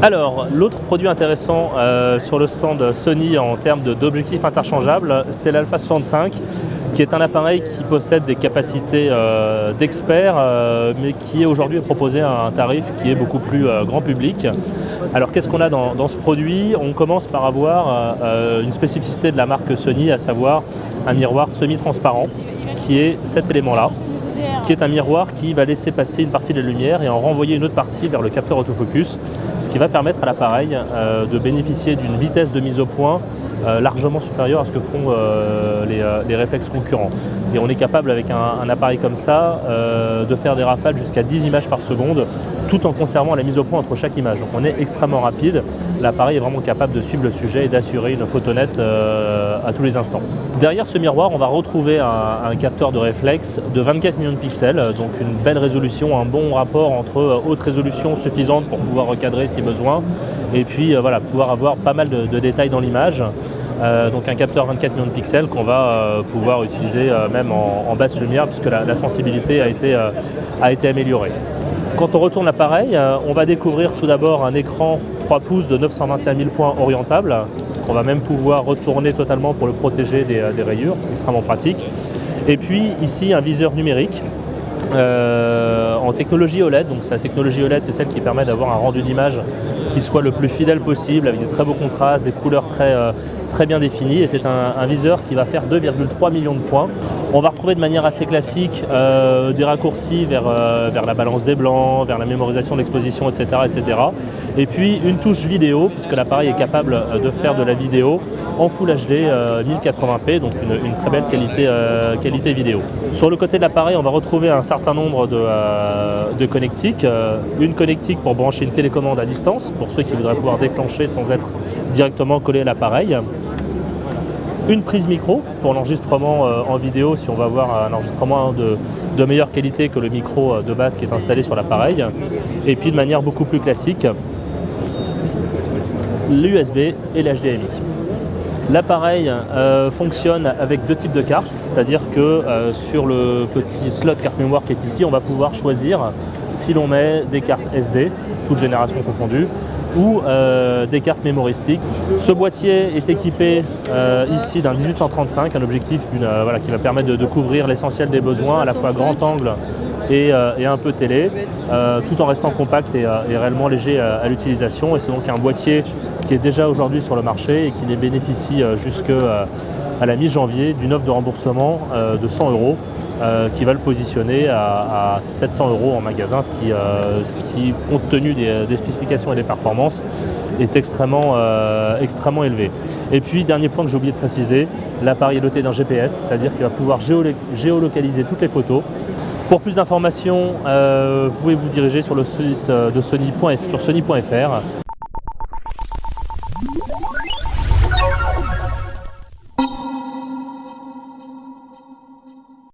Alors, l'autre produit intéressant sur le stand Sony en termes d'objectifs interchangeables, c'est l'Alpha 65, qui est un appareil qui possède des capacités d'expert, mais qui est aujourd'hui proposé à un tarif qui est beaucoup plus grand public. Alors qu'est-ce qu'on a dans ce produit? On commence par avoir une spécificité de la marque Sony, à savoir un miroir semi-transparent, qui est cet élément-là, qui est un miroir qui va laisser passer une partie de la lumière et en renvoyer une autre partie vers le capteur autofocus, ce qui va permettre à l'appareil de bénéficier d'une vitesse de mise au point largement supérieure à ce que font les réflexes concurrents. Et on est capable avec un appareil comme ça de faire des rafales jusqu'à 10 images par seconde, tout en conservant la mise au point entre chaque image. Donc on est extrêmement rapide, l'appareil est vraiment capable de suivre le sujet et d'assurer une photo nette à tous les instants. Derrière ce miroir, on va retrouver un capteur de réflexe de 24 millions de pixels, donc une belle résolution, un bon rapport entre haute résolution suffisante pour pouvoir recadrer si besoin, et puis voilà, pouvoir avoir pas mal de détails dans l'image. Donc un capteur 24 millions de pixels qu'on va pouvoir utiliser même en basse lumière, puisque la sensibilité a été améliorée. Quand on retourne l'appareil, on va découvrir tout d'abord un écran 3 pouces de 921 000 points orientable, qu'on va même pouvoir retourner totalement pour le protéger des rayures, extrêmement pratique. Et puis ici un viseur numérique en technologie OLED. Donc la technologie OLED, c'est celle qui permet d'avoir un rendu d'image qui soit le plus fidèle possible, avec des très beaux contrastes, des couleurs très bien définies, et c'est un viseur qui va faire 2,3 millions de points. On va retrouver de manière assez classique des raccourcis vers la balance des blancs, vers la mémorisation de l'exposition, etc., etc. Et puis une touche vidéo, puisque l'appareil est capable de faire de la vidéo en Full HD 1080p, donc une très belle qualité vidéo. Sur le côté de l'appareil, on va retrouver un certain nombre de connectiques. Une connectique pour brancher une télécommande à distance, pour ceux qui voudraient pouvoir déclencher sans être directement collé à l'appareil. Une prise micro pour l'enregistrement en vidéo, si on va avoir un enregistrement de meilleure qualité que le micro de base qui est installé sur l'appareil. Et puis de manière beaucoup plus classique, l'USB et l'HDMI. L'appareil fonctionne avec deux types de cartes, c'est-à-dire que sur le petit slot carte mémoire qui est ici, on va pouvoir choisir si l'on met des cartes SD, toutes générations confondues, ou des cartes mémoristiques. Ce boîtier est équipé ici d'un 1835, un objectif qui va permettre de couvrir l'essentiel des besoins, à la fois grand angle et un peu télé, tout en restant compact et réellement léger à l'utilisation. Et c'est donc un boîtier qui est déjà aujourd'hui sur le marché et qui les bénéficie jusqu'à la mi-janvier d'une offre de remboursement de 100 €. Qui va le positionner à 700 € en magasin, ce qui compte tenu des spécifications et des performances, est extrêmement élevé. Et puis, dernier point que j'ai oublié de préciser, l'appareil est doté d'un GPS, c'est-à-dire qu'il va pouvoir géolocaliser toutes les photos. Pour plus d'informations, vous pouvez vous diriger sur le site de Sony.fr.